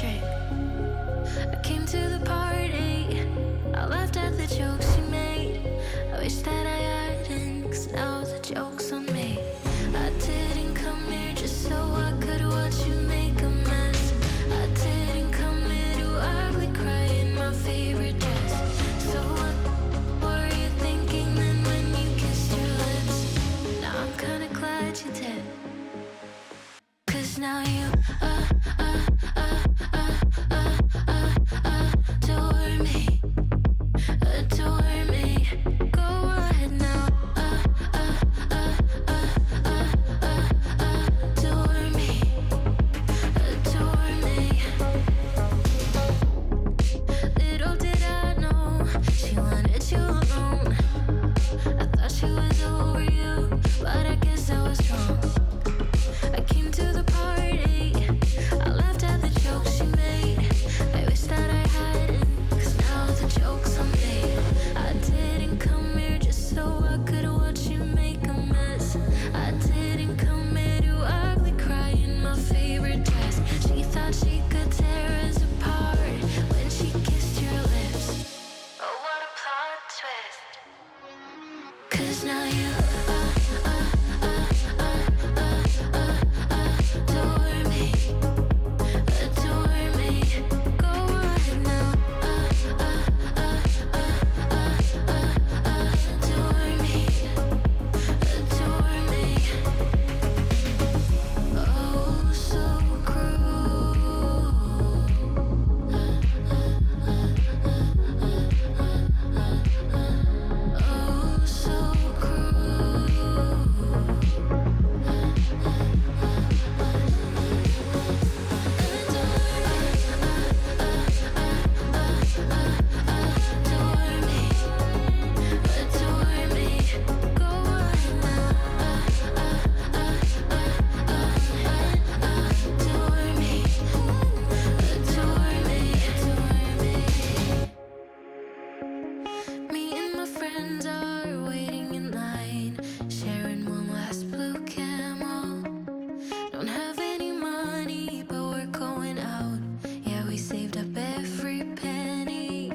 trick. I came to the party, I laughed at the jokes she made. I wish that I hadn't, 'cause now the joke's on me. I didn't come here just so I could watch you make a mess. I didn't come here to ugly cry in my favorite dress. So what were you thinking then when you kissed your lips? Now I'm kinda glad you did, 'cause now you adore me, adore me. Go ahead now, adore me, adore me. Little did I know she wanted you alone. I thought she was over you, but I guess I was wrong. I came to the party, I laughed at the jokes she made. I wish that I hadn't, 'cause now the joke's on me. I didn't come here just so I could watch you make a mess. I didn't come here to ugly cry in my favorite dress. She thought she could tear us apart when she kissed your lips. Oh, what a plot twist, 'cause now you adore me, adore me. Go ahead now, adore me, adore me. Oh, so cruel. Oh, so cruel. Adore me, adore me. Go ahead now, adore me, adore me, adore me. Me and my friends are waiting in line, sharing one last blue camel. Don't have any money, but we're going out. Yeah, we saved up every penny.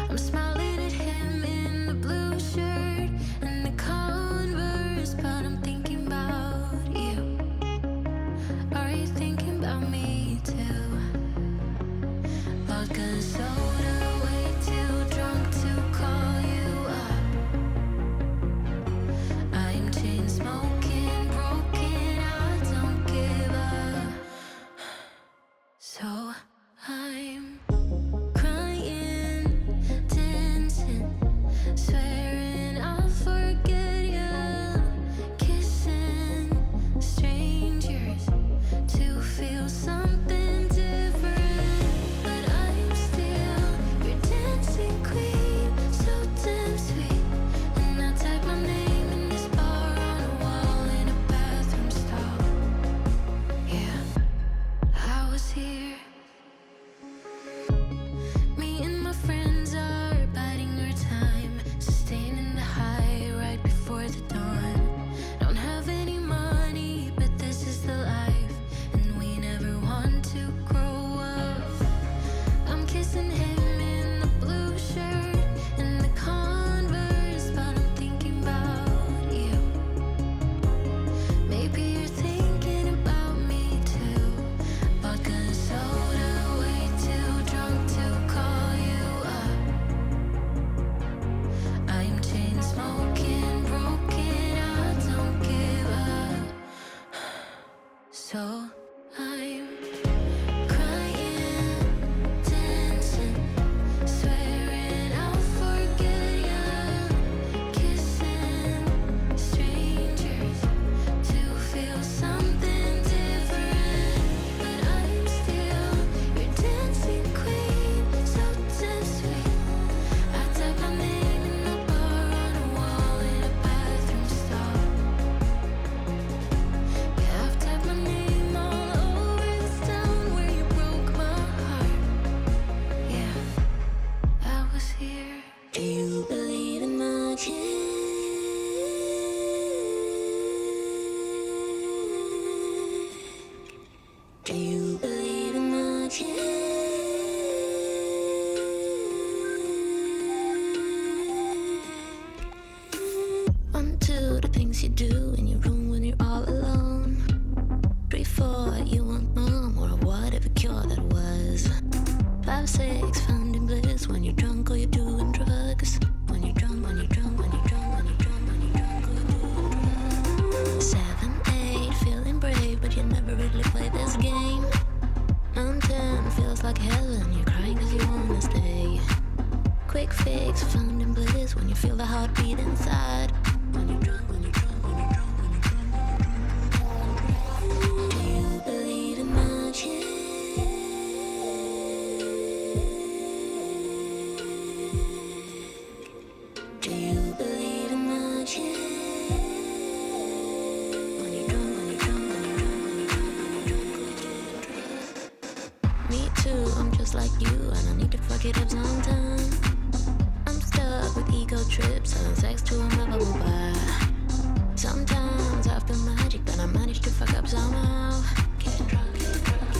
I'm smiling at him in the blue shirt and the Converse, but I'm thinking about you. Are you thinking about me too? Vodka soda, way too drunk to call you up. things you do in your room when you're all alone. 3, 4, you want mom or whatever cure that was. 5, 6, finding bliss when you're drunk or you're doing drugs. When you're drunk, when you're drunk, when you're drunk, when you're drunk, when you're drunk or you're doing drugs. 7, 8, feeling brave, but you never really play this game. 9, 10, feels like heaven, you're crying cause you wanna stay. Quick fix, finding bliss when you feel the heartbeat inside. When you're drunk, when you're drunk, when you're drunk, when you're drunk, when you're drunk. Do you believe in magic? Do you believe in magic? When you're drunk, when you're drunk, when you're drunk, when you're drunk, when you're drunk, when you're drunk. Me too, I'm just like you, and I need to fuck it up sometime. I'm stuck with ego trips, selling sex to a lovable bar. Sometimes I feel magic, but I manage to fuck up somehow. Get drunk, get drunk.